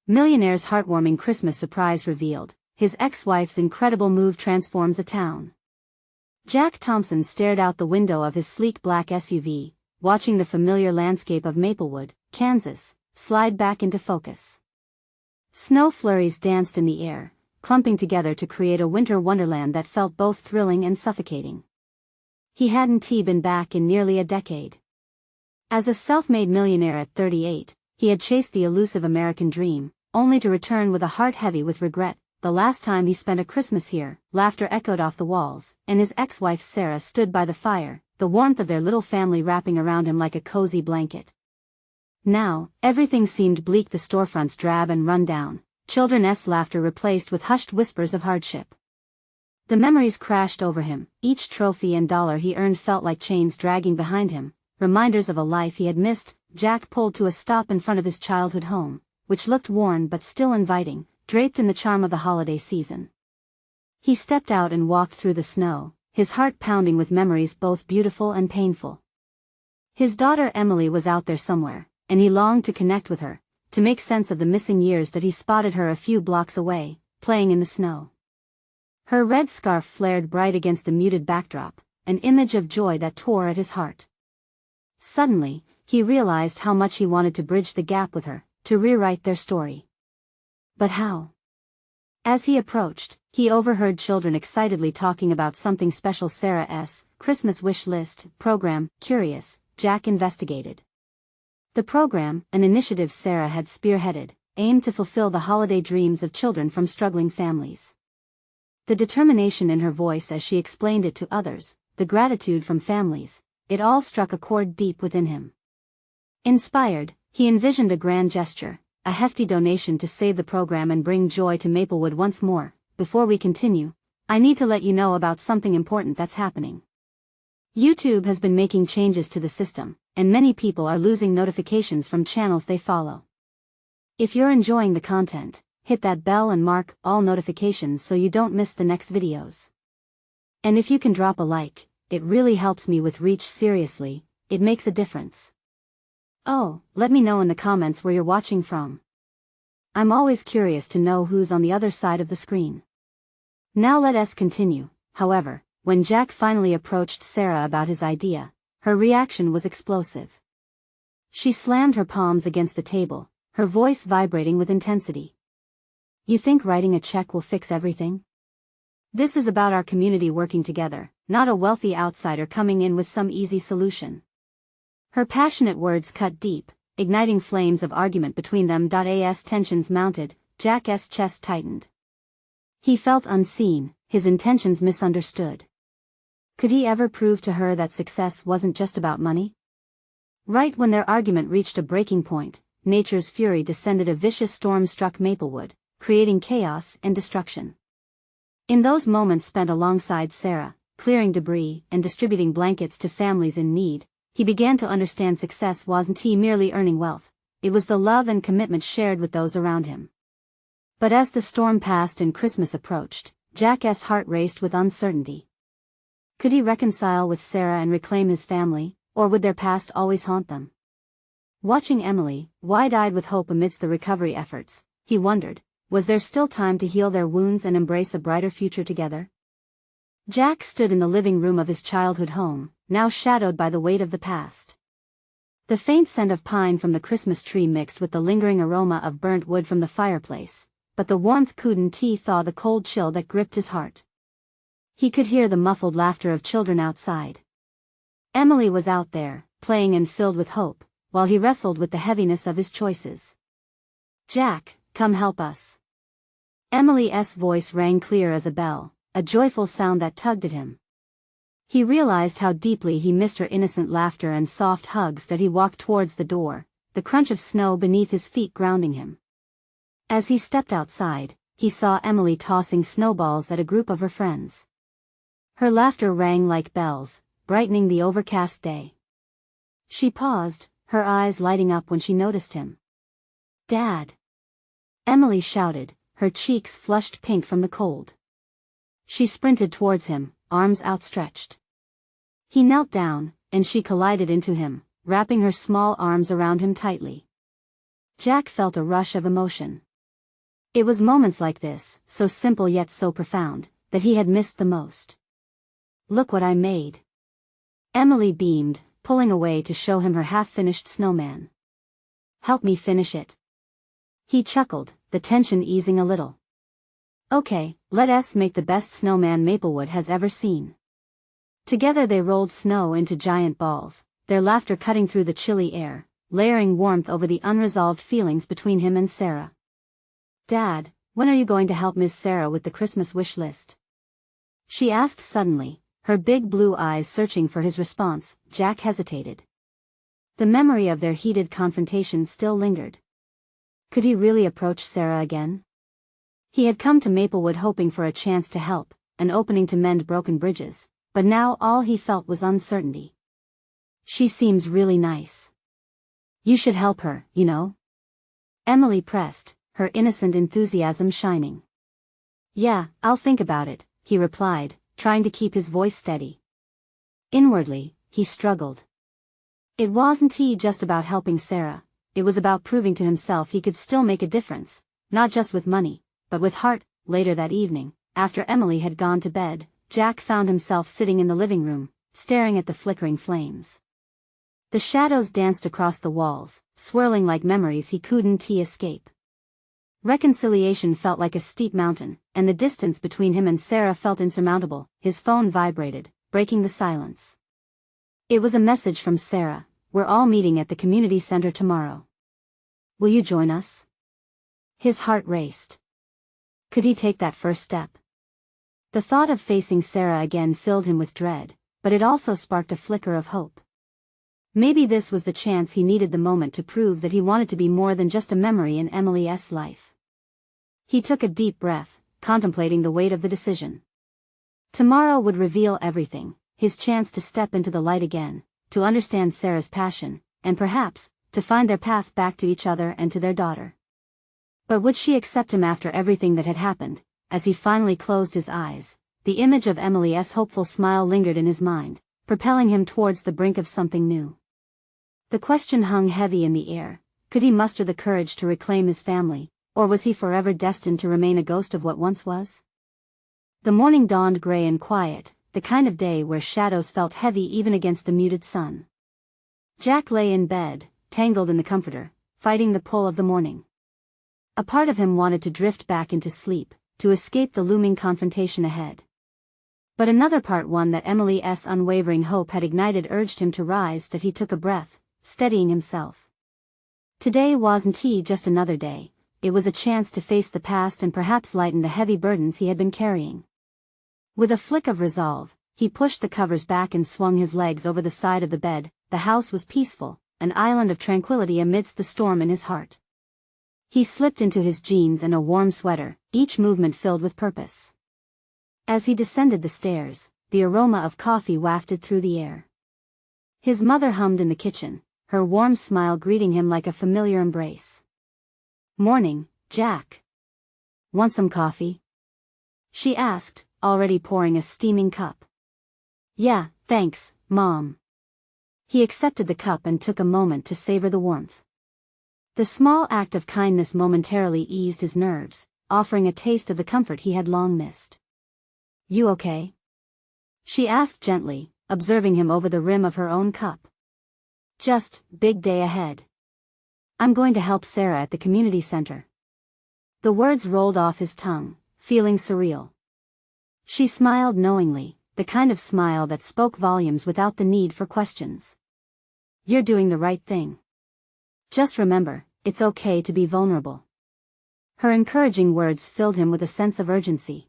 Millionaire's heartwarming Christmas surprise revealed. His ex-wife's incredible move transforms a town. Jack Thompson stared out the window of his sleek black SUV, watching the familiar landscape of Maplewood, Kansas, slide back into focus. Snow flurries danced in the air, clumping together to create a winter wonderland that felt both thrilling and suffocating. He hadn't been back in nearly a decade. As a self-made millionaire at 38, he had chased the elusive American dream, only to return with a heart heavy with regret. The last time he spent a Christmas here, laughter echoed off the walls, and his ex-wife Sarah stood by the fire, the warmth of their little family wrapping around him like a cozy blanket. Now, everything seemed bleak, the storefronts drab and run down, children's laughter replaced with hushed whispers of hardship. The memories crashed over him, each trophy and dollar he earned felt like chains dragging behind him, reminders of a life he had missed. Jack pulled to a stop in front of his childhood home, which looked worn but still inviting, draped in the charm of the holiday season. He stepped out and walked through the snow, his heart pounding with memories both beautiful and painful. His daughter Emily was out there somewhere, and he longed to connect with her, to make sense of the missing years that he spotted her a few blocks away, playing in the snow. Her red scarf flared bright against the muted backdrop, an image of joy that tore at his heart. Suddenly, he realized how much he wanted to bridge the gap with her, to rewrite their story. But how? As he approached, he overheard children excitedly talking about something special. Sarah's Christmas wish list program. Curious, Jack investigated. The program, an initiative Sarah had spearheaded, aimed to fulfill the holiday dreams of children from struggling families. The determination in her voice as she explained it to others, the gratitude from families, it all struck a chord deep within him. Inspired, he envisioned a grand gesture, a hefty donation to save the program and bring joy to Maplewood once more. Before we continue, I need to let you know about something important that's happening. YouTube has been making changes to the system, and many people are losing notifications from channels they follow. If you're enjoying the content, hit that bell and mark all notifications so you don't miss the next videos. And if you can drop a like, it really helps me with reach. Seriously, it makes a difference. Oh, let me know in the comments where you're watching from. I'm always curious to know who's on the other side of the screen. Now let us continue. However, when Jack finally approached Sarah about his idea, her reaction was explosive. She slammed her palms against the table, her voice vibrating with intensity. You think writing a check will fix everything? This is about our community working together, not a wealthy outsider coming in with some easy solution. Her passionate words cut deep, igniting flames of argument between them. As tensions mounted, Jack's chest tightened. He felt unseen, his intentions misunderstood. Could he ever prove to her that success wasn't just about money? Right when their argument reached a breaking point, nature's fury descended. A vicious storm struck Maplewood, creating chaos and destruction. In those moments spent alongside Sarah, clearing debris and distributing blankets to families in need, he began to understand success wasn't merely earning wealth, it was the love and commitment shared with those around him. But as the storm passed and Christmas approached, Jack's heart raced with uncertainty. Could he reconcile with Sarah and reclaim his family, or would their past always haunt them? Watching Emily, wide-eyed with hope amidst the recovery efforts, he wondered, was there still time to heal their wounds and embrace a brighter future together? Jack stood in the living room of his childhood home, now shadowed by the weight of the past. The faint scent of pine from the Christmas tree mixed with the lingering aroma of burnt wood from the fireplace, but the warmth couldn't thaw the cold chill that gripped his heart. He could hear the muffled laughter of children outside. Emily was out there, playing and filled with hope, while he wrestled with the heaviness of his choices. Jack, come help us. Emily's voice rang clear as a bell, a joyful sound that tugged at him. He realized how deeply he missed her innocent laughter and soft hugs as he walked towards the door, the crunch of snow beneath his feet grounding him. As he stepped outside, he saw Emily tossing snowballs at a group of her friends. Her laughter rang like bells, brightening the overcast day. She paused, her eyes lighting up when she noticed him. "Dad!" Emily shouted, her cheeks flushed pink from the cold. She sprinted towards him, arms outstretched. He knelt down, and she collided into him, wrapping her small arms around him tightly. Jack felt a rush of emotion. It was moments like this, so simple yet so profound, that he had missed the most. "Look what I made." Emily beamed, pulling away to show him her half-finished snowman. "Help me finish it." He chuckled, the tension easing a little. "Okay, let us make the best snowman Maplewood has ever seen." Together they rolled snow into giant balls, their laughter cutting through the chilly air, layering warmth over the unresolved feelings between him and Sarah. "Dad, when are you going to help Miss Sarah with the Christmas wish list?" she asked suddenly, her big blue eyes searching for his response. Jack hesitated. The memory of their heated confrontation still lingered. Could he really approach Sarah again? He had come to Maplewood hoping for a chance to help, an opening to mend broken bridges, but now all he felt was uncertainty. "She seems really nice. You should help her, you know?" Emily pressed, her innocent enthusiasm shining. "Yeah, I'll think about it," he replied, trying to keep his voice steady. Inwardly, he struggled. It wasn't just about helping Sarah, it was about proving to himself he could still make a difference, not just with money, but with heart. Later that evening, after Emily had gone to bed, Jack found himself sitting in the living room, staring at the flickering flames. The shadows danced across the walls, swirling like memories he couldn't escape. Reconciliation felt like a steep mountain, and the distance between him and Sarah felt insurmountable. His phone vibrated, breaking the silence. It was a message from Sarah. "We're all meeting at the community center tomorrow. Will you join us?" His heart raced. Could he take that first step? The thought of facing Sarah again filled him with dread, but it also sparked a flicker of hope. Maybe this was the chance he needed, the moment to prove that he wanted to be more than just a memory in Emily's life. He took a deep breath, contemplating the weight of the decision. Tomorrow would reveal everything, his chance to step into the light again, to understand Sarah's passion, and perhaps, to find their path back to each other and to their daughter. But would she accept him after everything that had happened? As he finally closed his eyes, the image of Emily's hopeful smile lingered in his mind, propelling him towards the brink of something new. The question hung heavy in the air. Could he muster the courage to reclaim his family, or was he forever destined to remain a ghost of what once was? The morning dawned gray and quiet, the kind of day where shadows felt heavy even against the muted sun. Jack lay in bed, tangled in the comforter, fighting the pull of the morning. A part of him wanted to drift back into sleep, to escape the looming confrontation ahead. But another part, one that Emily's unwavering hope had ignited, urged him to rise. That he took a breath, steadying himself. Today wasn't just another day, it was a chance to face the past and perhaps lighten the heavy burdens he had been carrying. With a flick of resolve, he pushed the covers back and swung his legs over the side of the bed. The house was peaceful, an island of tranquility amidst the storm in his heart. He slipped into his jeans and a warm sweater, each movement filled with purpose. As he descended the stairs, the aroma of coffee wafted through the air. His mother hummed in the kitchen, her warm smile greeting him like a familiar embrace. "Morning, Jack. Want some coffee?" she asked, already pouring a steaming cup. "Yeah, thanks, Mom." He accepted the cup and took a moment to savor the warmth. The small act of kindness momentarily eased his nerves, offering a taste of the comfort he had long missed. "You okay?" she asked gently, observing him over the rim of her own cup. "Just, big day ahead. I'm going to help Sarah at the community center." The words rolled off his tongue, feeling surreal. She smiled knowingly, the kind of smile that spoke volumes without the need for questions. "You're doing the right thing. Just remember, it's okay to be vulnerable." Her encouraging words filled him with a sense of urgency.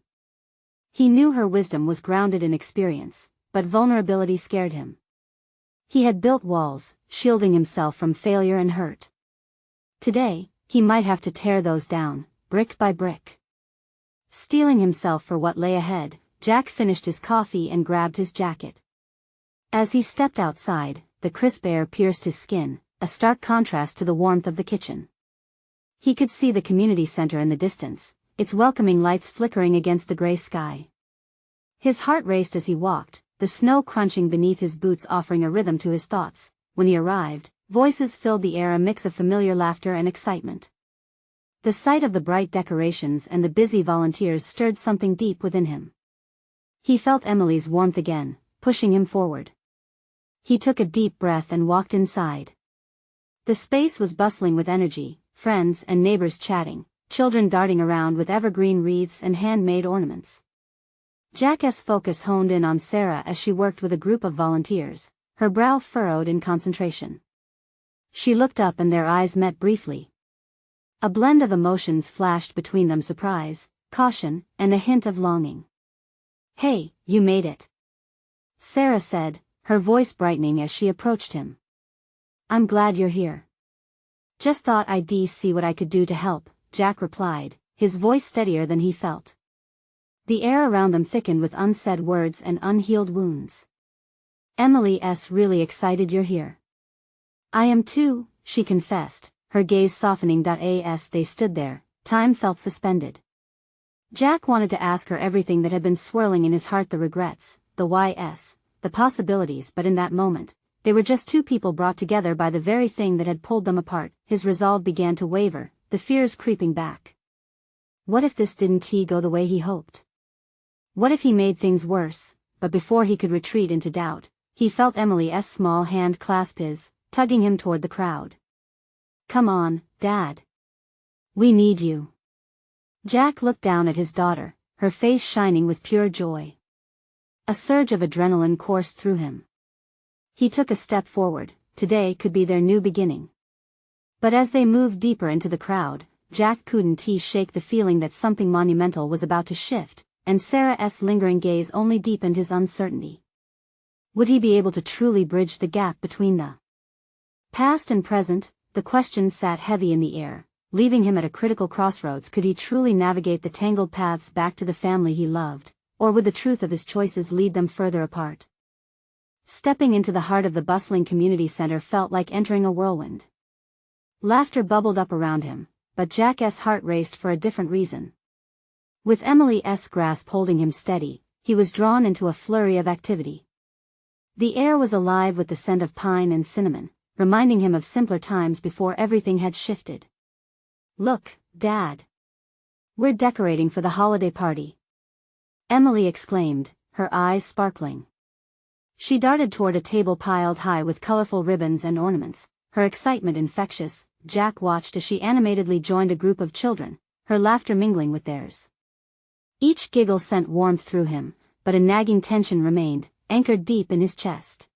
He knew her wisdom was grounded in experience, but vulnerability scared him. He had built walls, shielding himself from failure and hurt. Today, he might have to tear those down, brick by brick. Steeling himself for what lay ahead, Jack finished his coffee and grabbed his jacket. As he stepped outside, the crisp air pierced his skin, a stark contrast to the warmth of the kitchen. He could see the community center in the distance, its welcoming lights flickering against the gray sky. His heart raced as he walked, the snow crunching beneath his boots offering a rhythm to his thoughts. When he arrived, voices filled the air, a mix of familiar laughter and excitement. The sight of the bright decorations and the busy volunteers stirred something deep within him. He felt Emily's warmth again, pushing him forward. He took a deep breath and walked inside. The space was bustling with energy, friends and neighbors chatting, children darting around with evergreen wreaths and handmade ornaments. Jack's focus honed in on Sarah as she worked with a group of volunteers, her brow furrowed in concentration. She looked up and their eyes met briefly. A blend of emotions flashed between them: surprise, caution, and a hint of longing. "Hey, you made it," Sarah said, her voice brightening as she approached him. "I'm glad you're here." "Just thought I'd see what I could do to help," Jack replied, his voice steadier than he felt. The air around them thickened with unsaid words and unhealed wounds. "Emily's really excited you're here." "I am too," she confessed, her gaze softening. As they stood there, time felt suspended. Jack wanted to ask her everything that had been swirling in his heart: the regrets, the whys, the possibilities, but in that moment, they were just two people brought together by the very thing that had pulled them apart. His resolve began to waver, the fears creeping back. What if this didn't go the way he hoped? What if he made things worse? But before he could retreat into doubt, he felt Emily's small hand clasp his, tugging him toward the crowd. "Come on, Dad. We need you." Jack looked down at his daughter, her face shining with pure joy. A surge of adrenaline coursed through him. He took a step forward. Today could be their new beginning. But as they moved deeper into the crowd, Jack couldn't shake the feeling that something monumental was about to shift, and Sarah's lingering gaze only deepened his uncertainty. Would he be able to truly bridge the gap between the past and present? The question sat heavy in the air, leaving him at a critical crossroads. Could he truly navigate the tangled paths back to the family he loved, or would the truth of his choices lead them further apart? Stepping into the heart of the bustling community center felt like entering a whirlwind. Laughter bubbled up around him, but Jack's heart raced for a different reason. With Emily's grasp holding him steady, he was drawn into a flurry of activity. The air was alive with the scent of pine and cinnamon, reminding him of simpler times before everything had shifted. "Look, Dad. We're decorating for the holiday party," Emily exclaimed, her eyes sparkling. She darted toward a table piled high with colorful ribbons and ornaments, her excitement infectious. Jack watched as she animatedly joined a group of children, her laughter mingling with theirs. Each giggle sent warmth through him, but a nagging tension remained, anchored deep in his chest.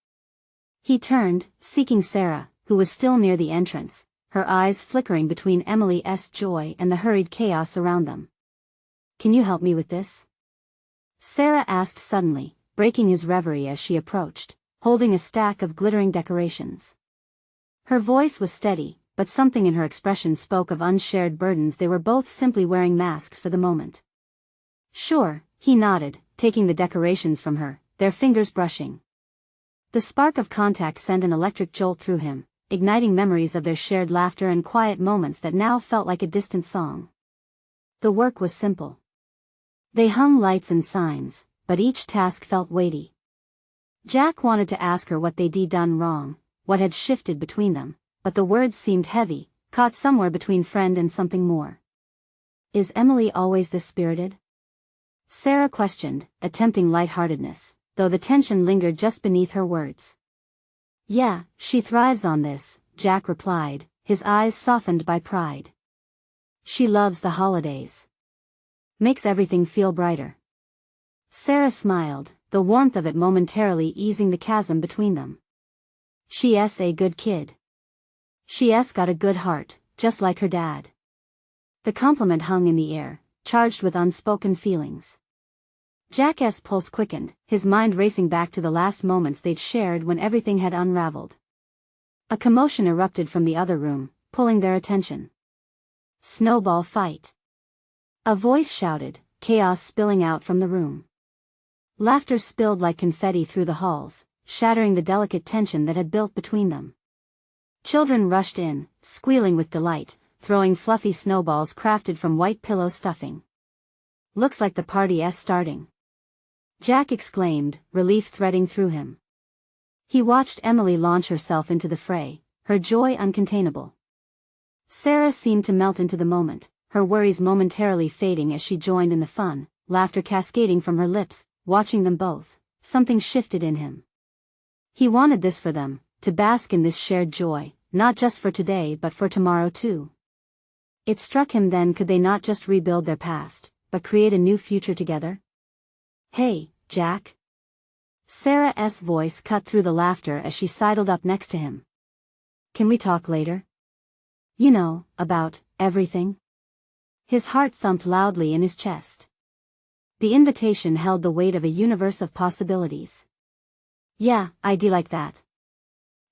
He turned, seeking Sarah, who was still near the entrance, her eyes flickering between Emily's joy and the hurried chaos around them. "Can you help me with this?" Sarah asked suddenly, breaking his reverie as she approached, holding a stack of glittering decorations. Her voice was steady, but something in her expression spoke of unshared burdens. They were both simply wearing masks for the moment. "Sure," he nodded, taking the decorations from her, their fingers brushing. The spark of contact sent an electric jolt through him, igniting memories of their shared laughter and quiet moments that now felt like a distant song. The work was simple. They hung lights and signs, but each task felt weighty. Jack wanted to ask her what they'd done wrong, what had shifted between them, but the words seemed heavy, caught somewhere between friend and something more. "Is Emily always this spirited?" Sarah questioned, attempting lightheartedness, though the tension lingered just beneath her words. "Yeah, she thrives on this," Jack replied, his eyes softened by pride. "She loves the holidays. Makes everything feel brighter." Sarah smiled, the warmth of it momentarily easing the chasm between them. "She's a good kid. She's got a good heart, just like her dad." The compliment hung in the air, charged with unspoken feelings. Jack's pulse quickened, his mind racing back to the last moments they'd shared when everything had unraveled. A commotion erupted from the other room, pulling their attention. "Snowball fight!" A voice shouted, chaos spilling out from the room. Laughter spilled like confetti through the halls, shattering the delicate tension that had built between them. Children rushed in, squealing with delight, throwing fluffy snowballs crafted from white pillow stuffing. "Looks like the party's starting," Jack exclaimed, relief threading through him. He watched Emily launch herself into the fray, her joy uncontainable. Sarah seemed to melt into the moment, her worries momentarily fading as she joined in the fun, laughter cascading from her lips. Watching them both, something shifted in him. He wanted this for them, to bask in this shared joy, not just for today but for tomorrow too. It struck him then, could they not just rebuild their past, but create a new future together? "Hey, Jack." Sarah's voice cut through the laughter as she sidled up next to him. "Can we talk later? You know, about everything?" His heart thumped loudly in his chest. The invitation held the weight of a universe of possibilities. "Yeah, I'd like that."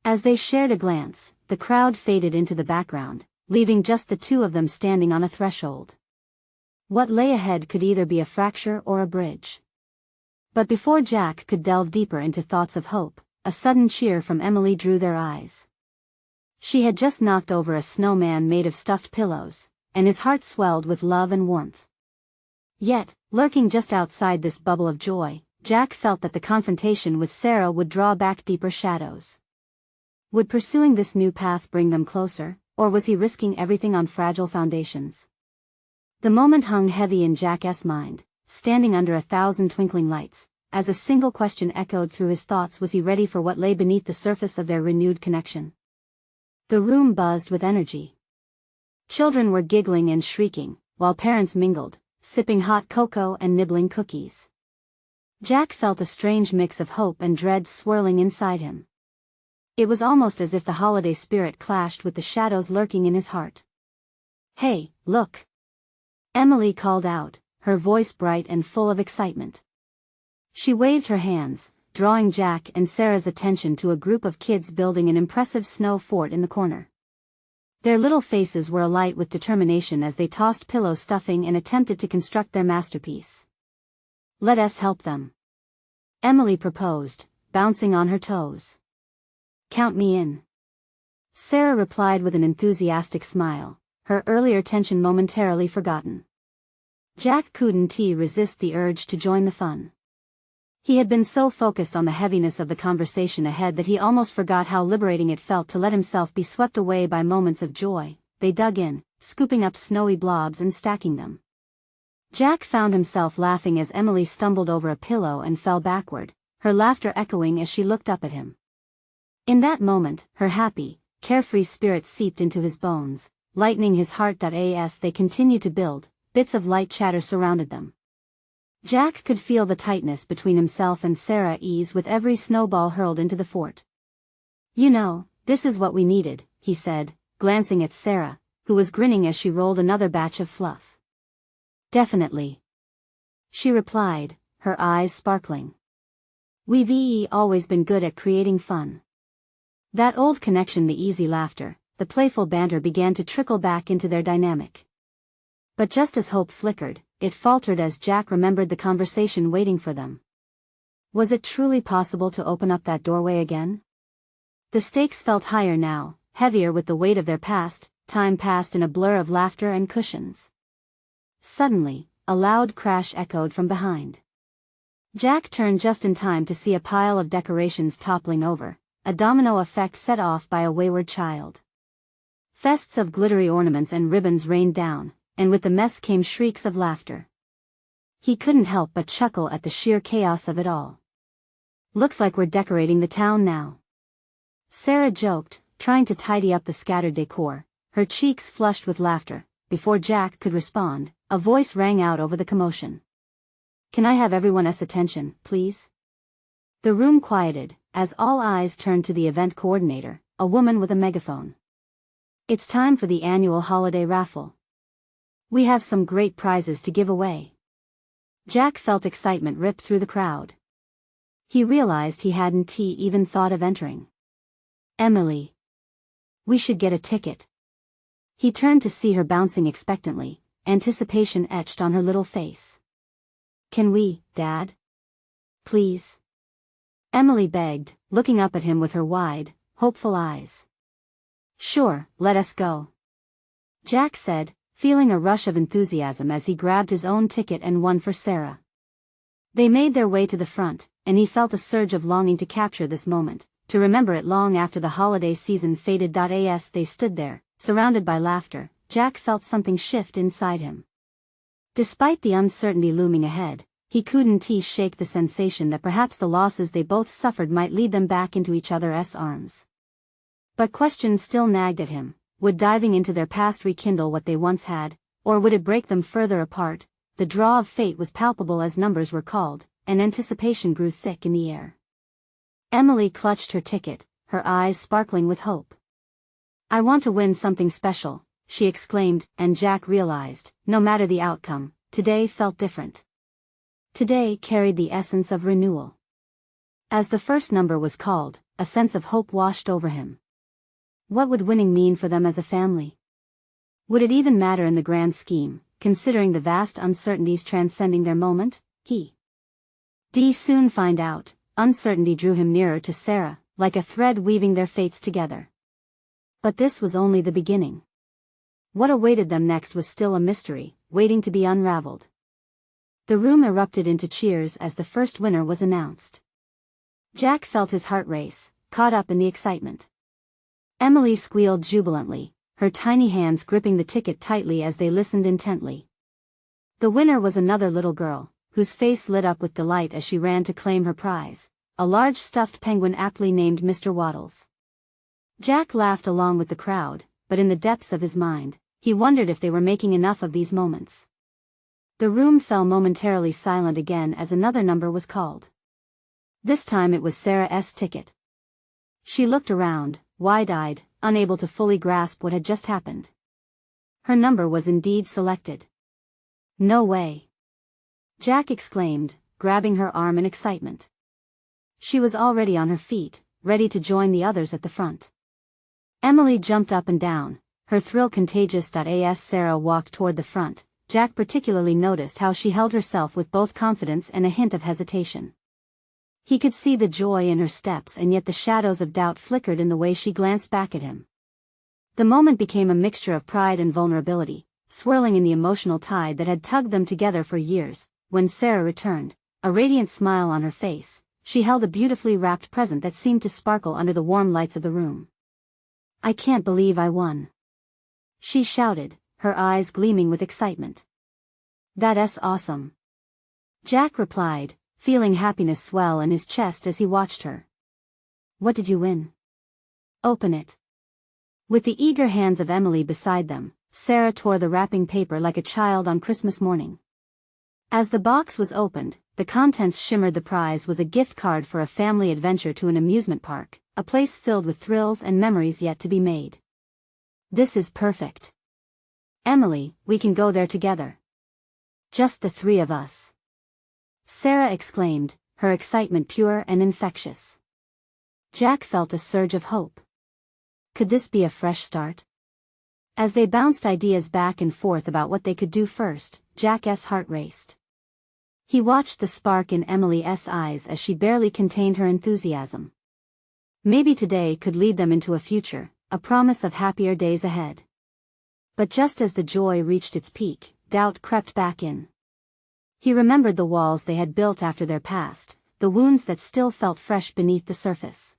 As they shared a glance, the crowd faded into the background, leaving just the two of them standing on a threshold. What lay ahead could either be a fracture or a bridge. But before Jack could delve deeper into thoughts of hope, a sudden cheer from Emily drew their eyes. She had just knocked over a snowman made of stuffed pillows, and his heart swelled with love and warmth. Yet, lurking just outside this bubble of joy, Jack felt that the confrontation with Sarah would draw back deeper shadows. Would pursuing this new path bring them closer, or was he risking everything on fragile foundations? The moment hung heavy in Jack's mind, standing under 1,000 twinkling lights, as a single question echoed through his thoughts: was he ready for what lay beneath the surface of their renewed connection? The room buzzed with energy. Children were giggling and shrieking, while parents mingled, sipping hot cocoa and nibbling cookies. Jack felt a strange mix of hope and dread swirling inside him. It was almost as if the holiday spirit clashed with the shadows lurking in his heart. "Hey, look!" Emily called out, her voice bright and full of excitement. She waved her hands, drawing Jack and Sarah's attention to a group of kids building an impressive snow fort in the corner. Their little faces were alight with determination as they tossed pillow stuffing and attempted to construct their masterpiece. "Let us help them," Emily proposed, bouncing on her toes. "Count me in," Sarah replied with an enthusiastic smile, her earlier tension momentarily forgotten. Jack couldn't resist the urge to join the fun. He had been so focused on the heaviness of the conversation ahead that he almost forgot how liberating it felt to let himself be swept away by moments of joy. They dug in, scooping up snowy blobs and stacking them. Jack found himself laughing as Emily stumbled over a pillow and fell backward, her laughter echoing as she looked up at him. In that moment, her happy, carefree spirit seeped into his bones, lightening his heart. As they continued to build, bits of light chatter surrounded them. Jack could feel the tightness between himself and Sarah ease with every snowball hurled into the fort. "You know, this is what we needed," he said, glancing at Sarah, who was grinning as she rolled another batch of fluff. "Definitely," she replied, her eyes sparkling. "We've always been good at creating fun." That old connection, the easy laughter, the playful banter began to trickle back into their dynamic. But just as hope flickered, it faltered as Jack remembered the conversation waiting for them. Was it truly possible to open up that doorway again? The stakes felt higher now, heavier with the weight of their past. Time passed in a blur of laughter and cushions. Suddenly, a loud crash echoed from behind. Jack turned just in time to see a pile of decorations toppling over, a domino effect set off by a wayward child. Fests of glittery ornaments and ribbons rained down, and with the mess came shrieks of laughter. He couldn't help but chuckle at the sheer chaos of it all. "Looks like we're decorating the town now," Sarah joked, trying to tidy up the scattered decor, her cheeks flushed with laughter. Before Jack could respond, a voice rang out over the commotion. "Can I have everyone's attention, please?" The room quieted, as all eyes turned to the event coordinator, a woman with a megaphone. "It's time for the annual holiday raffle. We have some great prizes to give away." Jack felt excitement rip through the crowd. He realized he hadn't even thought of entering. "Emily, we should get a ticket." He turned to see her bouncing expectantly, anticipation etched on her little face. "Can we, Dad? Please?" Emily begged, looking up at him with her wide, hopeful eyes. "Sure, let us go," Jack said, feeling a rush of enthusiasm as he grabbed his own ticket and one for Sarah. They made their way to the front, and he felt a surge of longing to capture this moment, to remember it long after the holiday season faded. As they stood there, surrounded by laughter, Jack felt something shift inside him. Despite the uncertainty looming ahead, he couldn't shake the sensation that perhaps the losses they both suffered might lead them back into each other's arms. But questions still nagged at him. Would diving into their past rekindle what they once had, or would it break them further apart? The draw of fate was palpable as numbers were called, and anticipation grew thick in the air. Emily clutched her ticket, her eyes sparkling with hope. "I want to win something special," she exclaimed, and Jack realized, no matter the outcome, today felt different. Today carried the essence of renewal. As the first number was called, a sense of hope washed over him. What would winning mean for them as a family? Would it even matter in the grand scheme, considering the vast uncertainties transcending their moment? He'd soon find out. Uncertainty drew him nearer to Sarah, like a thread weaving their fates together. But this was only the beginning. What awaited them next was still a mystery, waiting to be unraveled. The room erupted into cheers as the first winner was announced. Jack felt his heart race, caught up in the excitement. Emily squealed jubilantly, her tiny hands gripping the ticket tightly as they listened intently. The winner was another little girl, whose face lit up with delight as she ran to claim her prize, a large stuffed penguin aptly named Mr. Waddles. Jack laughed along with the crowd, but in the depths of his mind, he wondered if they were making enough of these moments. The room fell momentarily silent again as another number was called. This time it was Sarah's ticket. She looked around, wide-eyed, unable to fully grasp what had just happened. Her number was indeed selected. "No way!" Jack exclaimed, grabbing her arm in excitement. She was already on her feet, ready to join the others at the front. Emily jumped up and down, her thrill contagious. As Sarah walked toward the front, Jack particularly noticed how she held herself with both confidence and a hint of hesitation. He could see the joy in her steps, and yet the shadows of doubt flickered in the way she glanced back at him. The moment became a mixture of pride and vulnerability, swirling in the emotional tide that had tugged them together for years. When Sarah returned, a radiant smile on her face, she held a beautifully wrapped present that seemed to sparkle under the warm lights of the room. "I can't believe I won," she shouted, her eyes gleaming with excitement. "That's awesome," Jack replied, feeling happiness swell in his chest as he watched her. "What did you win? Open it." With the eager hands of Emily beside them, Sarah tore the wrapping paper like a child on Christmas morning. As the box was opened, the contents shimmered. The prize was a gift card for a family adventure to an amusement park, a place filled with thrills and memories yet to be made. "This is perfect. Emily, we can go there together. Just the three of us," Sarah exclaimed, her excitement pure and infectious. Jack felt a surge of hope. Could this be a fresh start? As they bounced ideas back and forth about what they could do first, Jack's heart raced. He watched the spark in Emily's eyes as she barely contained her enthusiasm. Maybe today could lead them into a future, a promise of happier days ahead. But just as the joy reached its peak, doubt crept back in. He remembered the walls they had built after their past, the wounds that still felt fresh beneath the surface.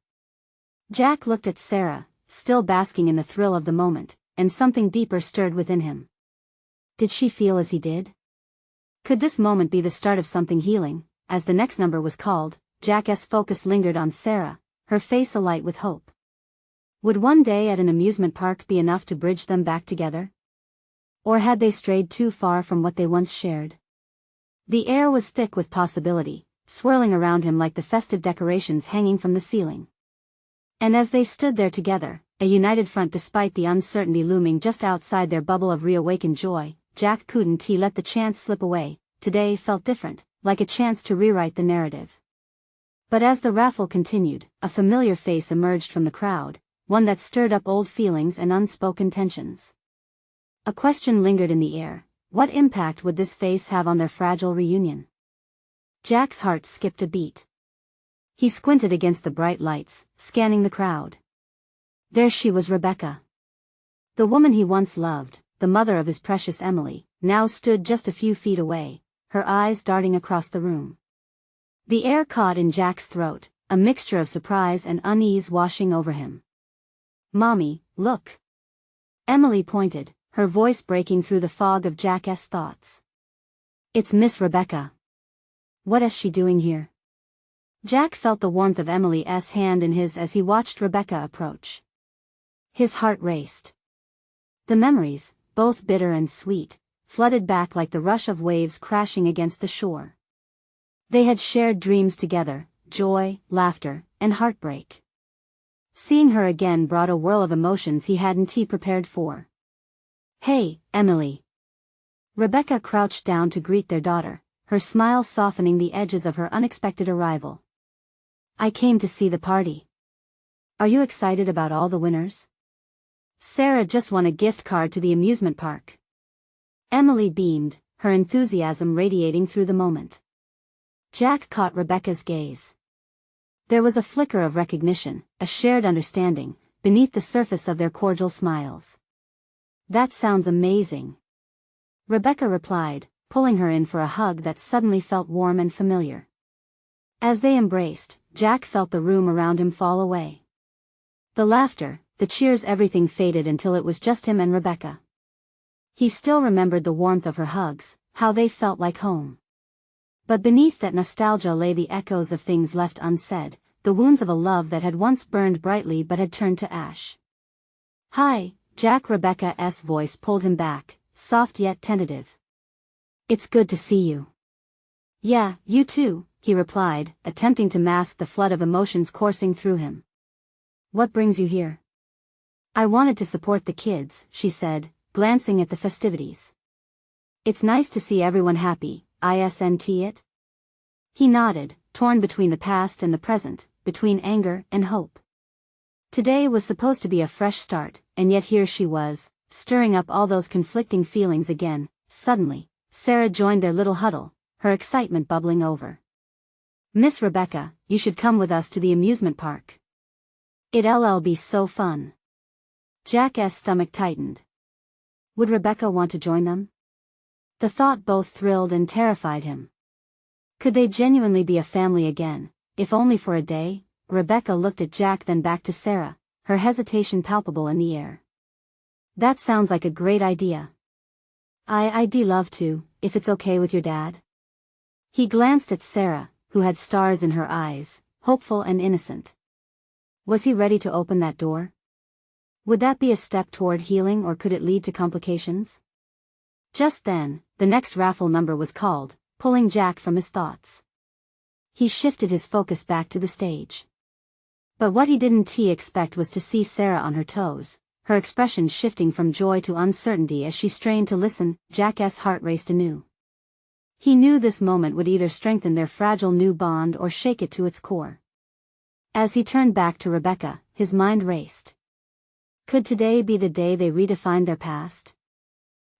Jack looked at Sarah, still basking in the thrill of the moment, and something deeper stirred within him. Did she feel as he did? Could this moment be the start of something healing? As the next number was called, Jack's focus lingered on Sarah, her face alight with hope. Would one day at an amusement park be enough to bridge them back together? Or had they strayed too far from what they once shared? The air was thick with possibility, swirling around him like the festive decorations hanging from the ceiling. And as they stood there together, a united front despite the uncertainty looming just outside their bubble of reawakened joy, Jack couldn't let the chance slip away. Today felt different, like a chance to rewrite the narrative. But as the raffle continued, a familiar face emerged from the crowd, one that stirred up old feelings and unspoken tensions. A question lingered in the air: what impact would this face have on their fragile reunion? Jack's heart skipped a beat. He squinted against the bright lights, scanning the crowd. There she was, Rebecca. The woman he once loved, the mother of his precious Emily, now stood just a few feet away, her eyes darting across the room. The air caught in Jack's throat, a mixture of surprise and unease washing over him. "Mommy, look." Emily pointed, her voice breaking through the fog of Jack's thoughts. It's Miss Rebecca. What is she doing here? Jack felt the warmth of Emily's hand in his as he watched Rebecca approach. His heart raced. The memories, both bitter and sweet, flooded back like the rush of waves crashing against the shore. They had shared dreams together, joy, laughter, and heartbreak. Seeing her again brought a whirl of emotions he hadn't prepared for. Hey, Emily. Rebecca crouched down to greet their daughter, her smile softening the edges of her unexpected arrival. I came to see the party. Are you excited about all the winners? Sarah just won a gift card to the amusement park. Emily beamed, her enthusiasm radiating through the moment. Jack caught Rebecca's gaze. There was a flicker of recognition, a shared understanding, beneath the surface of their cordial smiles. That sounds amazing. Rebecca replied, pulling her in for a hug that suddenly felt warm and familiar. As they embraced, Jack felt the room around him fall away. The laughter, the cheers, everything faded until it was just him and Rebecca. He still remembered the warmth of her hugs, how they felt like home. But beneath that nostalgia lay the echoes of things left unsaid, the wounds of a love that had once burned brightly but had turned to ash. Hi, Jack. Rebecca's voice pulled him back, soft yet tentative. It's good to see you. Yeah, you too, he replied, attempting to mask the flood of emotions coursing through him. What brings you here? I wanted to support the kids, she said, glancing at the festivities. It's nice to see everyone happy, isn't it? He nodded, torn between the past and the present, between anger and hope. Today was supposed to be a fresh start, and yet here she was, stirring up all those conflicting feelings again. Suddenly, Sarah joined their little huddle, her excitement bubbling over. Miss Rebecca, you should come with us to the amusement park. It'll be so fun. Jack's stomach tightened. Would Rebecca want to join them? The thought both thrilled and terrified him. Could they genuinely be a family again, if only for a day? Rebecca looked at Jack, then back to Sarah, her hesitation palpable in the air. That sounds like a great idea. I'd love to, if it's okay with your dad. He glanced at Sarah, who had stars in her eyes, hopeful and innocent. Was he ready to open that door? Would that be a step toward healing, or could it lead to complications? Just then, the next raffle number was called, pulling Jack from his thoughts. He shifted his focus back to the stage. But what he didn't expect was to see Sarah on her toes, her expression shifting from joy to uncertainty as she strained to listen. Jack's heart raced anew. He knew this moment would either strengthen their fragile new bond or shake it to its core. As he turned back to Rebecca, his mind raced. Could today be the day they redefined their past?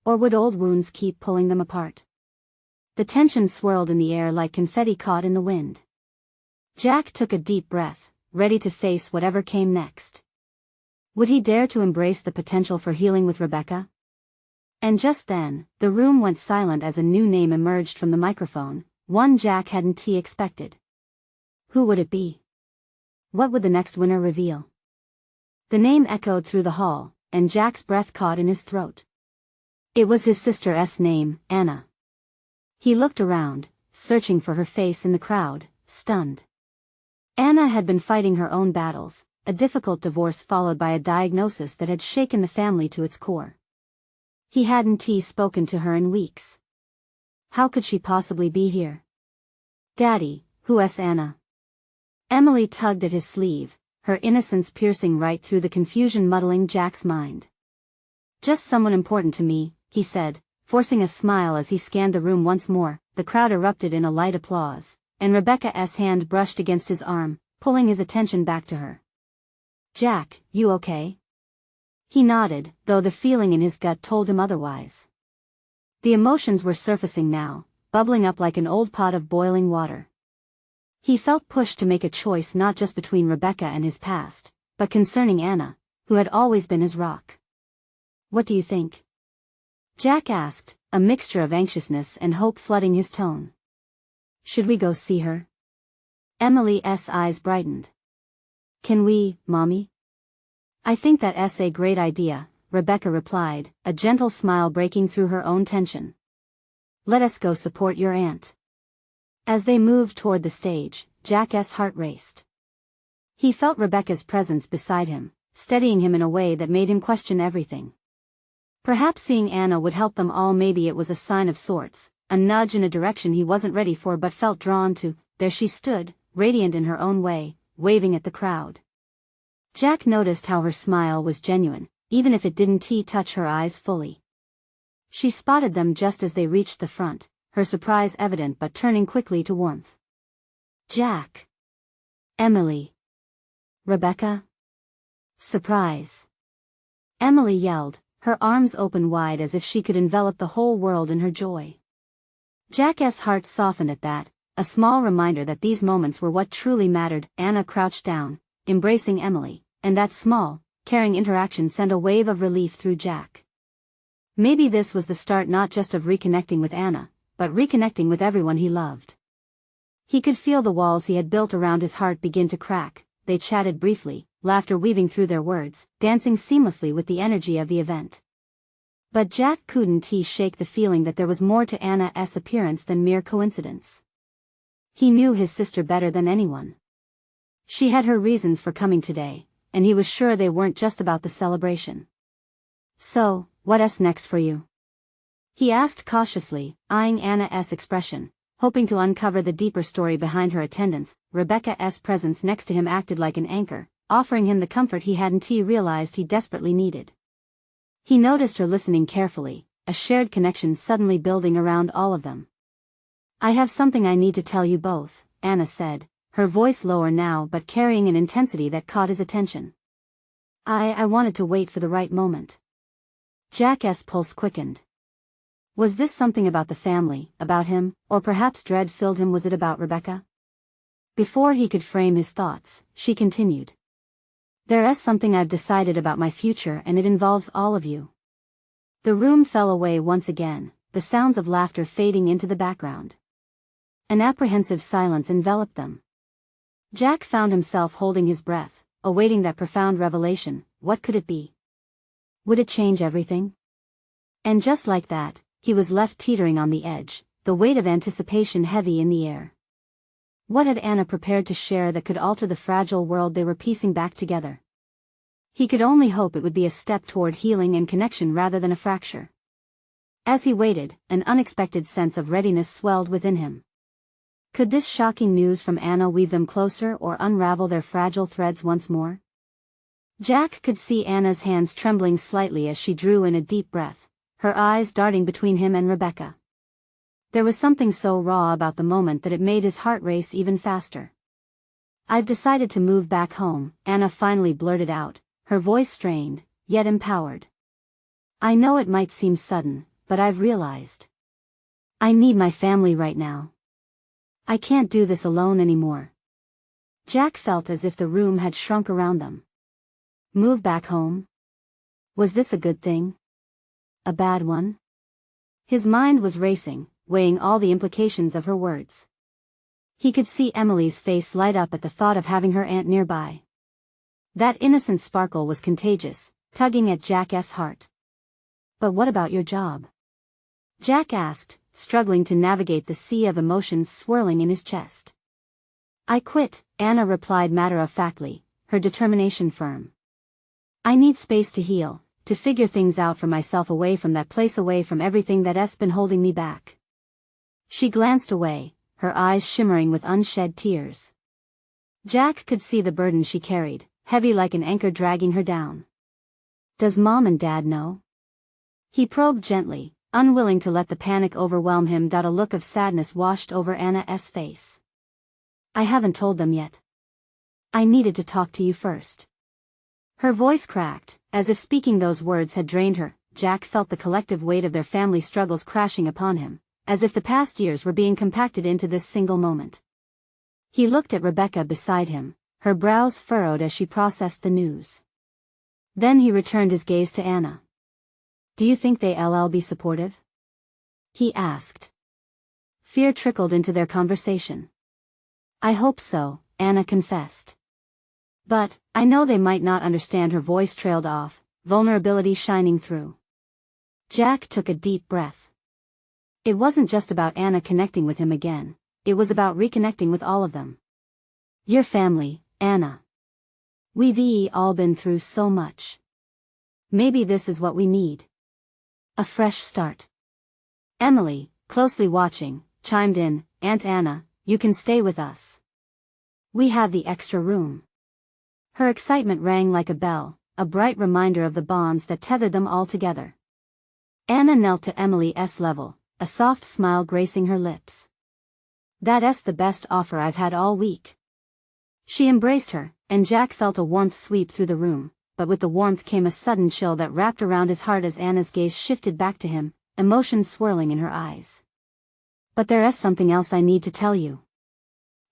Or would old wounds keep pulling them apart? The tension swirled in the air like confetti caught in the wind. Jack took a deep breath, ready to face whatever came next. Would he dare to embrace the potential for healing with Rebecca? And just then, the room went silent as a new name emerged from the microphone, one Jack hadn't expected. Who would it be? What would the next winner reveal? The name echoed through the hall, and Jack's breath caught in his throat. It was his sister's name, Anna. He looked around, searching for her face in the crowd, stunned. Anna had been fighting her own battles, a difficult divorce followed by a diagnosis that had shaken the family to its core. He hadn't spoken to her in weeks. How could she possibly be here? Daddy, who's Anna? Emily tugged at his sleeve, her innocence piercing right through the confusion muddling Jack's mind. Just someone important to me, he said, forcing a smile as he scanned the room once more. The crowd erupted in a light applause, and Rebecca's hand brushed against his arm, pulling his attention back to her. Jack, you okay? He nodded, though the feeling in his gut told him otherwise. The emotions were surfacing now, bubbling up like an old pot of boiling water. He felt pushed to make a choice not just between Rebecca and his past, but concerning Anna, who had always been his rock. What do you think? Jack asked, a mixture of anxiousness and hope flooding his tone. Should we go see her? Emily's eyes brightened. Can we, Mommy? I think that's a great idea. Rebecca replied, a gentle smile breaking through her own tension. Let us go support your aunt. As they moved toward the stage, Jack's heart raced. He felt Rebecca's presence beside him, steadying him in a way that made him question everything. Perhaps seeing Anna would help them all. Maybe it was a sign of sorts, a nudge in a direction he wasn't ready for but felt drawn to. There she stood, radiant in her own way, waving at the crowd. Jack noticed how her smile was genuine, even if it didn't touch her eyes fully. She spotted them just as they reached the front, her surprise evident but turning quickly to warmth. Jack. Emily. Rebecca. Surprise. Emily yelled, her arms open wide as if she could envelop the whole world in her joy. Jack's heart softened at that, a small reminder that these moments were what truly mattered. Anna crouched down, embracing Emily, and that small, caring interaction sent a wave of relief through Jack. Maybe this was the start not just of reconnecting with Anna, but reconnecting with everyone he loved. He could feel the walls he had built around his heart begin to crack. They chatted briefly, laughter weaving through their words, dancing seamlessly with the energy of the event. But Jack couldn't shake the feeling that there was more to Anna's appearance than mere coincidence. He knew his sister better than anyone. She had her reasons for coming today, and he was sure they weren't just about the celebration. So, what's next for you? He asked cautiously, eyeing Anna's expression, hoping to uncover the deeper story behind her attendance. Rebecca's presence next to him acted like an anchor, offering him the comfort he hadn't realized he desperately needed. He noticed her listening carefully, a shared connection suddenly building around all of them. I have something I need to tell you both, Anna said, her voice lower now but carrying an intensity that caught his attention. I wanted to wait for the right moment. Jack's pulse quickened. Was this something about the family, about him, or perhaps dread filled him? Was it about Rebecca? Before he could frame his thoughts, she continued. There's something I've decided about my future, and it involves all of you. The room fell away once again, the sounds of laughter fading into the background. An apprehensive silence enveloped them. Jack found himself holding his breath, awaiting that profound revelation. What could it be? Would it change everything? And just like that, he was left teetering on the edge, the weight of anticipation heavy in the air. What had Anna prepared to share that could alter the fragile world they were piecing back together? He could only hope it would be a step toward healing and connection rather than a fracture. As he waited, an unexpected sense of readiness swelled within him. Could this shocking news from Anna weave them closer or unravel their fragile threads once more? Jack could see Anna's hands trembling slightly as she drew in a deep breath, her eyes darting between him and Rebecca. There was something so raw about the moment that it made his heart race even faster. I've decided to move back home, Anna finally blurted out, her voice strained, yet empowered. I know it might seem sudden, but I've realized. I need my family right now. I can't do this alone anymore. Jack felt as if the room had shrunk around them. Move back home? Was this a good thing? A bad one? His mind was racing, weighing all the implications of her words. He could see Emily's face light up at the thought of having her aunt nearby. That innocent sparkle was contagious, tugging at Jack's heart. But what about your job? Jack asked, struggling to navigate the sea of emotions swirling in his chest. I quit, Anna replied matter-of-factly, her determination firm. I need space to heal, to figure things out for myself, away from that place, away from everything that's been holding me back. She glanced away, her eyes shimmering with unshed tears. Jack could see the burden she carried, heavy like an anchor dragging her down. Does Mom and Dad know? He probed gently, unwilling to let the panic overwhelm him. A look of sadness washed over Anna's face. I haven't told them yet. I needed to talk to you first. Her voice cracked, as if speaking those words had drained her. Jack felt the collective weight of their family struggles crashing upon him, as if the past years were being compacted into this single moment. He looked at Rebecca beside him, her brows furrowed as she processed the news. Then he returned his gaze to Anna. Do you think they'll be supportive? He asked. Fear trickled into their conversation. I hope so, Anna confessed. But, I know they might not understand. Her voice trailed off, vulnerability shining through. Jack took a deep breath. It wasn't just about Anna connecting with him again, it was about reconnecting with all of them. Your family, Anna. We've all been through so much. Maybe this is what we need. A fresh start. Emily, closely watching, chimed in, Aunt Anna, you can stay with us. We have the extra room. Her excitement rang like a bell, a bright reminder of the bonds that tethered them all together. Anna knelt to Emily's level, a soft smile gracing her lips. That's the best offer I've had all week. She embraced her, and Jack felt a warmth sweep through the room, but with the warmth came a sudden chill that wrapped around his heart as Anna's gaze shifted back to him, emotions swirling in her eyes. But there's something else I need to tell you.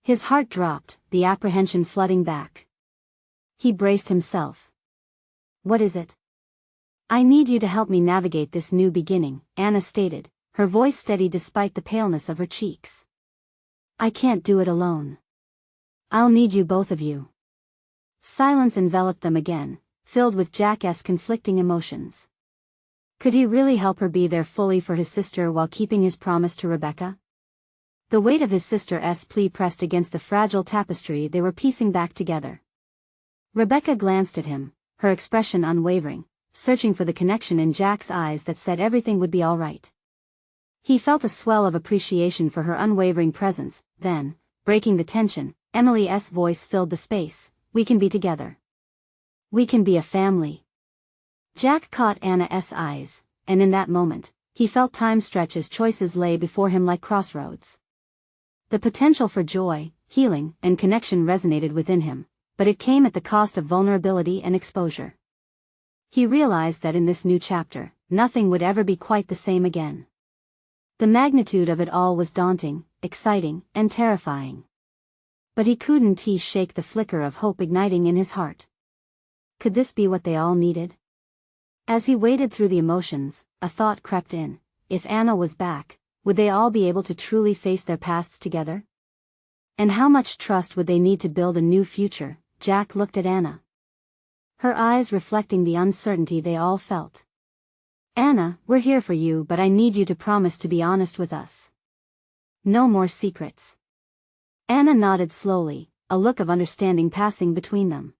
His heart dropped, the apprehension flooding back. He braced himself. What is it? I need you to help me navigate this new beginning, Anna stated, her voice steady despite the paleness of her cheeks. I can't do it alone. I'll need you, both of you. Silence enveloped them again, filled with Jack's conflicting emotions. Could he really help her be there fully for his sister while keeping his promise to Rebecca? The weight of his sister's plea pressed against the fragile tapestry they were piecing back together. Rebecca glanced at him, her expression unwavering, searching for the connection in Jack's eyes that said everything would be all right. He felt a swell of appreciation for her unwavering presence, then, breaking the tension, Emily's voice filled the space, we can be together. We can be a family. Jack caught Anna's eyes, and in that moment, he felt time stretch as choices lay before him like crossroads. The potential for joy, healing, and connection resonated within him, but it came at the cost of vulnerability and exposure. He realized that in this new chapter, nothing would ever be quite the same again. The magnitude of it all was daunting, exciting, and terrifying. But he couldn't shake the flicker of hope igniting in his heart. Could this be what they all needed? As he waded through the emotions, a thought crept in. If Anna was back, would they all be able to truly face their pasts together? And how much trust would they need to build a new future? Jack looked at Anna, her eyes reflecting the uncertainty they all felt. Anna, we're here for you, but I need you to promise to be honest with us. No more secrets. Anna nodded slowly, a look of understanding passing between them.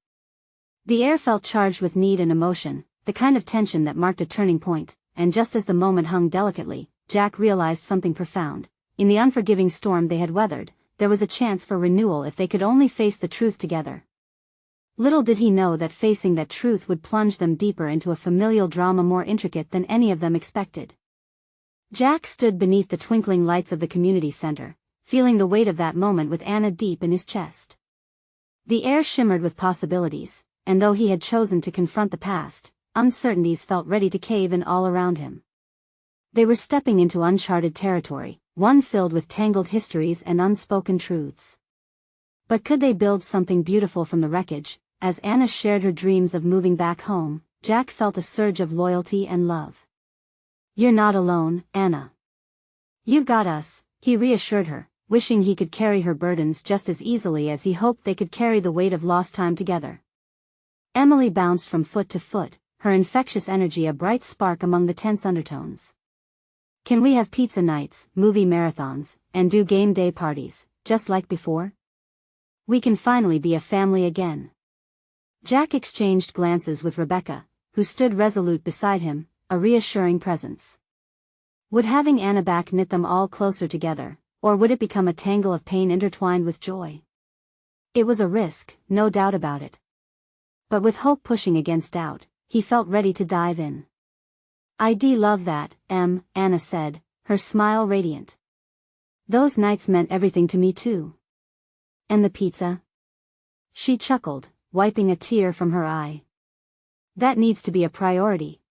The air felt charged with need and emotion, the kind of tension that marked a turning point, and just as the moment hung delicately, Jack realized something profound. In the unforgiving storm they had weathered, there was a chance for renewal if they could only face the truth together. Little did he know that facing that truth would plunge them deeper into a familial drama more intricate than any of them expected. Jack stood beneath the twinkling lights of the community center, feeling the weight of that moment with Anna deep in his chest. The air shimmered with possibilities, and though he had chosen to confront the past, uncertainties felt ready to cave in all around him. They were stepping into uncharted territory, one filled with tangled histories and unspoken truths. But could they build something beautiful from the wreckage? As Anna shared her dreams of moving back home, Jack felt a surge of loyalty and love. You're not alone, Anna. You've got us, he reassured her, wishing he could carry her burdens just as easily as he hoped they could carry the weight of lost time together. Emily bounced from foot to foot, her infectious energy a bright spark among the tense undertones. Can we have pizza nights, movie marathons, and do game day parties, just like before? We can finally be a family again. Jack exchanged glances with Rebecca, who stood resolute beside him, a reassuring presence. Would having Anna back knit them all closer together, or would it become a tangle of pain intertwined with joy? It was a risk, no doubt about it. But with hope pushing against doubt, he felt ready to dive in. I'd love that, Anna said, her smile radiant. Those nights meant everything to me too. And the pizza? She chuckled, wiping a tear from her eye. That needs to be a priority.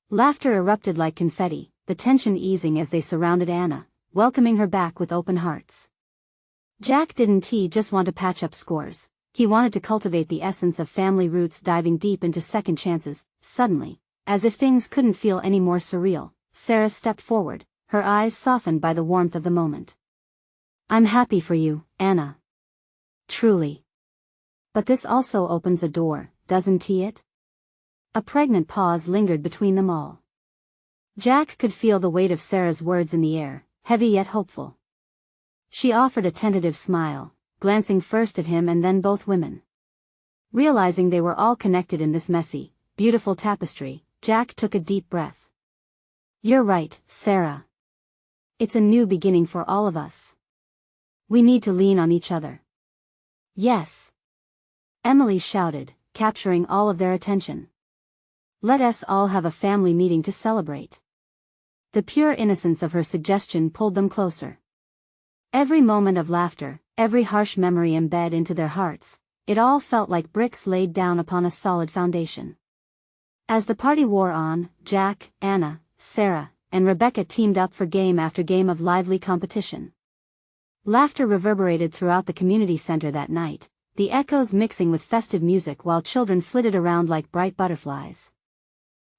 Laughter erupted like confetti, the tension easing as they surrounded Anna, welcoming her back with open hearts. Jack didn't just want to patch up scores, he wanted to cultivate the essence of family roots, diving deep into second chances. Suddenly, as if things couldn't feel any more surreal, Sarah stepped forward, her eyes softened by the warmth of the moment. I'm happy for you, Anna. Truly. But this also opens a door, doesn't it? A pregnant pause lingered between them all. Jack could feel the weight of Sarah's words in the air, heavy yet hopeful. She offered a tentative smile, glancing first at him and then both women. Realizing they were all connected in this messy, beautiful tapestry, Jack took a deep breath. "You're right, Sarah. It's a new beginning for all of us. We need to lean on each other." "Yes," Emily shouted, capturing all of their attention. "Let us all have a family meeting to celebrate." The pure innocence of her suggestion pulled them closer. Every moment of laughter, every harsh memory embed into their hearts, it all felt like bricks laid down upon a solid foundation. As the party wore on, Jack, Anna, Sarah, and Rebecca teamed up for game after game of lively competition. Laughter reverberated throughout the community center that night, the echoes mixing with festive music while children flitted around like bright butterflies.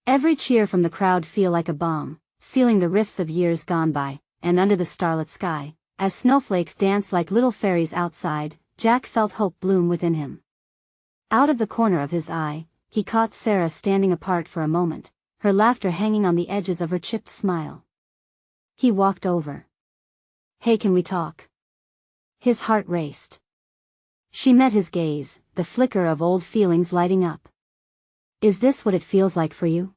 Every cheer from the crowd felt like a balm, sealing the rifts of years gone by, and under the starlit sky, as snowflakes danced like little fairies outside, Jack felt hope bloom within him. Out of the corner of his eye, he caught Sarah standing apart for a moment, her laughter hanging on the edges of her chipped smile. He walked over. "Hey, can we talk?" His heart raced. She met his gaze, the flicker of old feelings lighting up. "Is this what it feels like for you?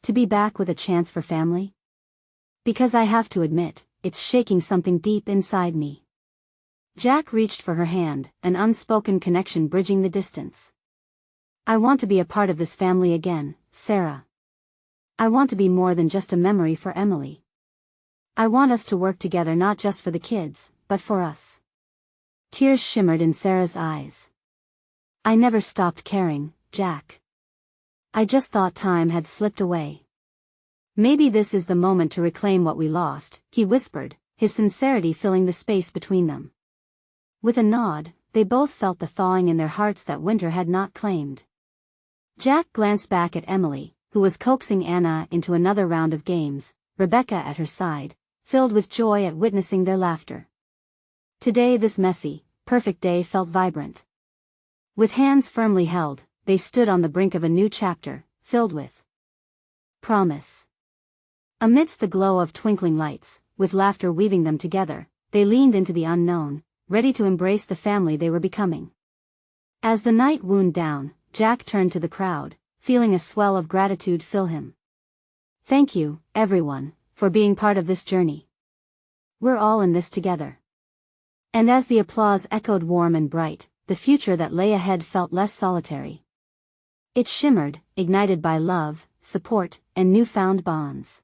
To be back with a chance for family? Because I have to admit, it's shaking something deep inside me." Jack reached for her hand, an unspoken connection bridging the distance. "I want to be a part of this family again, Sarah. I want to be more than just a memory for Emily. I want us to work together not just for the kids, but for us." Tears shimmered in Sarah's eyes. "I never stopped caring, Jack. I just thought time had slipped away. Maybe this is the moment to reclaim what we lost," he whispered, his sincerity filling the space between them. With a nod, they both felt the thawing in their hearts that winter had not claimed. Jack glanced back at Emily, who was coaxing Anna into another round of games, Rebecca at her side, filled with joy at witnessing their laughter. Today this messy, perfect day felt vibrant. With hands firmly held, they stood on the brink of a new chapter, filled with promise. Amidst the glow of twinkling lights, with laughter weaving them together, they leaned into the unknown, ready to embrace the family they were becoming. As the night wound down, Jack turned to the crowd, feeling a swell of gratitude fill him. "Thank you, everyone, for being part of this journey. We're all in this together." And as the applause echoed warm and bright, the future that lay ahead felt less solitary. It shimmered, ignited by love, support, and newfound bonds.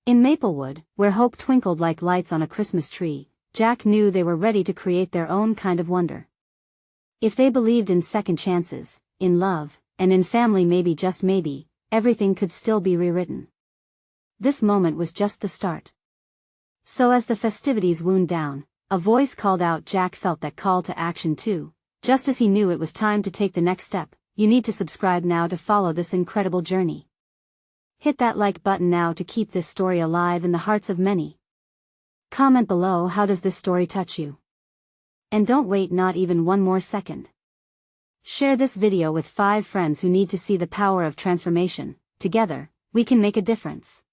In Maplewood, where hope twinkled like lights on a Christmas tree, Jack knew they were ready to create their own kind of wonder. If they believed in second chances, in love, and in family, maybe just maybe, everything could still be rewritten. This moment was just the start. So as the festivities wound down, a voice called out. Jack felt that call to action too, just as he knew it was time to take the next step. "You need to subscribe now to follow this incredible journey. Hit that like button now to keep this story alive in the hearts of many. Comment below, how does this story touch you? And don't wait not even one more second. Share this video with 5 friends who need to see the power of transformation. Together, we can make a difference."